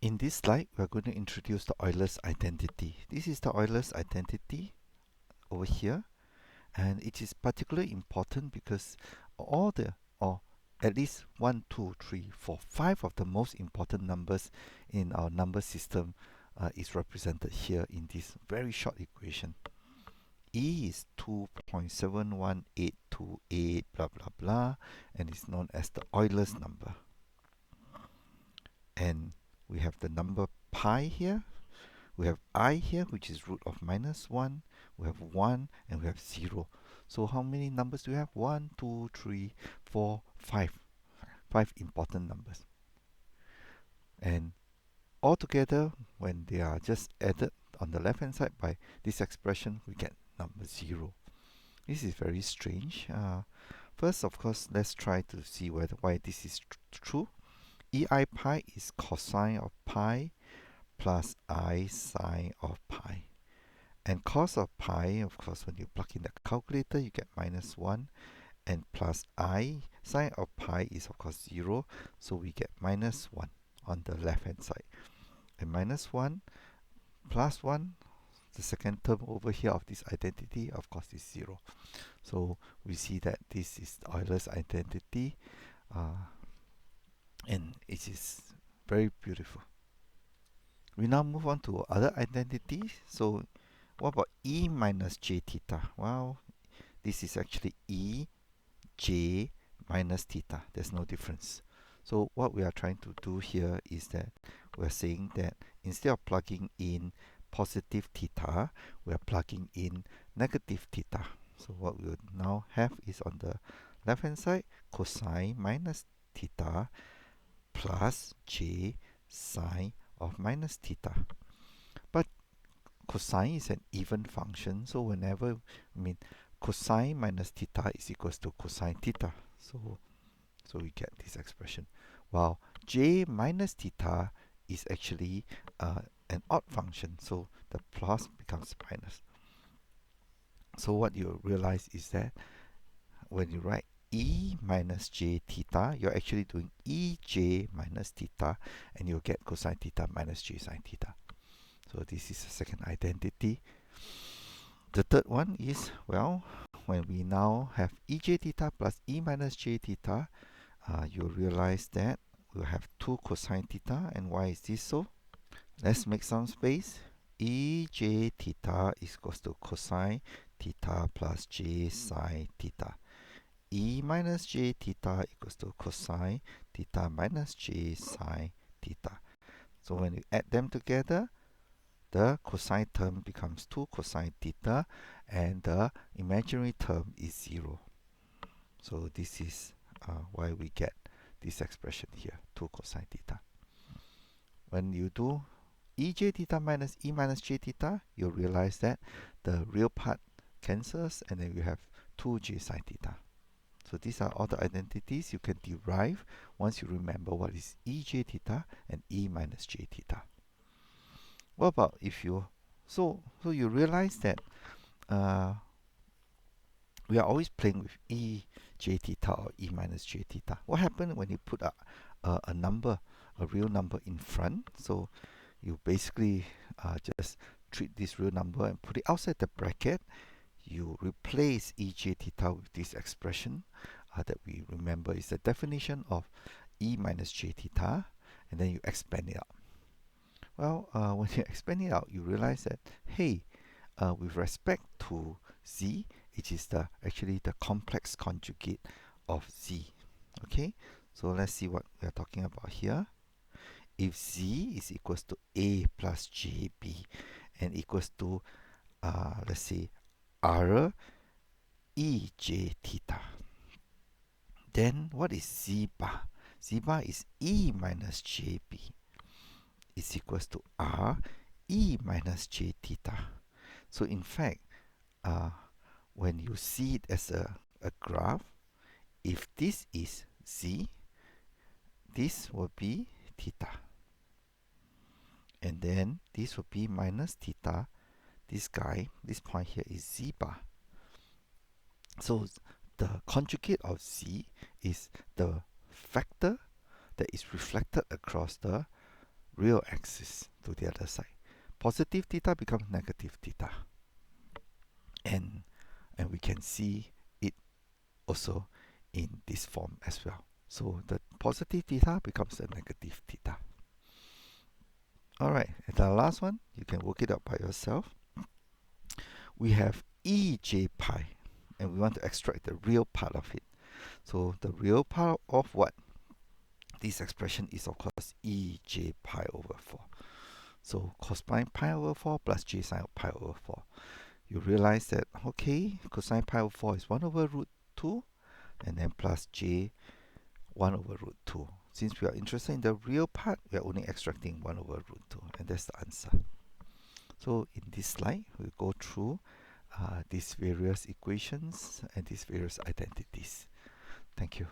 In this slide, we're going to introduce the Euler's identity. This is the Euler's identity over here, and it is particularly important because or at least 1, 2, 3, 4, 5 of the most important numbers in our number system is represented here in this very short equation. E is 2.71828 blah blah blah, and is known as the Euler's number. And we have the number pi here. We have I here, which is root of -1. We have 1 and we have 0. So how many numbers do we have? 1, 2, 3, 4, 5. 5 important numbers. And altogether, when they are just added on the left hand side by this expression, we get number 0. This is very strange. First, of course, let's try to see why this is true. Ei pi is cosine of pi plus I sine of pi. And cos of pi, of course, when you plug in the calculator, you get -1. And plus I sine of pi is, of course, 0. So we get -1 on the left-hand side. And -1 plus 1, the second term over here of this identity, of course, is 0. So we see that this is Euler's identity. And it is very beautiful. We now move on to other identities. So what about E minus j theta? Well, this is actually E j minus theta. There's no difference. So what we are trying to do here is that we're saying that instead of plugging in positive theta, we are plugging in negative theta. So what we would now have is on the left hand side, cosine minus theta plus j sine of minus theta. But cosine is an even function, so whenever, cosine minus theta is equals to cosine theta. So we get this expression. While j minus theta is actually an odd function, so the plus becomes minus. So what you realize is that when you write E minus j theta, you're actually doing Ej minus theta, and you'll get cosine theta minus j sine theta. So this is the second identity. The third one is, well, when we now have Ej theta plus E minus j theta, you'll realize that we'll have 2 cosine theta. And why is this so? Let's make some space. Ej theta is equals to cosine theta plus j sine theta. E minus j theta equals to cosine theta minus j sine theta. So when you add them together, the cosine term becomes 2 cosine theta, and the imaginary term is 0. So this is why we get this expression here, 2 cosine theta. When you do Ej theta minus E minus j theta, you'll realize that the real part cancels, and then you have 2 j sine theta. So these are all the identities you can derive once you remember what is Ej theta and E minus j theta. What about if you, so you realize that we are always playing with Ej theta or E minus j theta. What happens when you put a number, a real number in front? So you basically just treat this real number and put it outside the bracket. You replace Ej theta with this expression that we remember is the definition of E minus j theta, and then you expand it out. Well, when you expand it out, you realize that, hey, with respect to z, it is actually the complex conjugate of z. Okay, so let's see what we are talking about here. If z is equals to a plus jb and equals to, let's say, r Ej theta, then what is z bar? Z bar is E minus jb is equals to r E minus j theta. So in fact, when you see it as a graph, if this is z, this will be theta. And then this will be minus theta. This point here is z bar. So the conjugate of z is the factor that is reflected across the real axis to the other side. Positive theta becomes negative theta. And we can see it also in this form as well. So the positive theta becomes a negative theta. Alright, and the last one, you can work it out by yourself. We have ej pi, and we want to extract the real part of it. So the real part of what? This expression is of course ej pi over 4. So cosine pi over 4 plus j sine pi over 4. You realize that, okay, cosine pi over 4 is 1 over root 2, and then plus j 1 over root 2. Since we are interested in the real part, we are only extracting 1 over root 2, and that's the answer. So in this slide, we'll go through these various equations and these various identities. Thank you.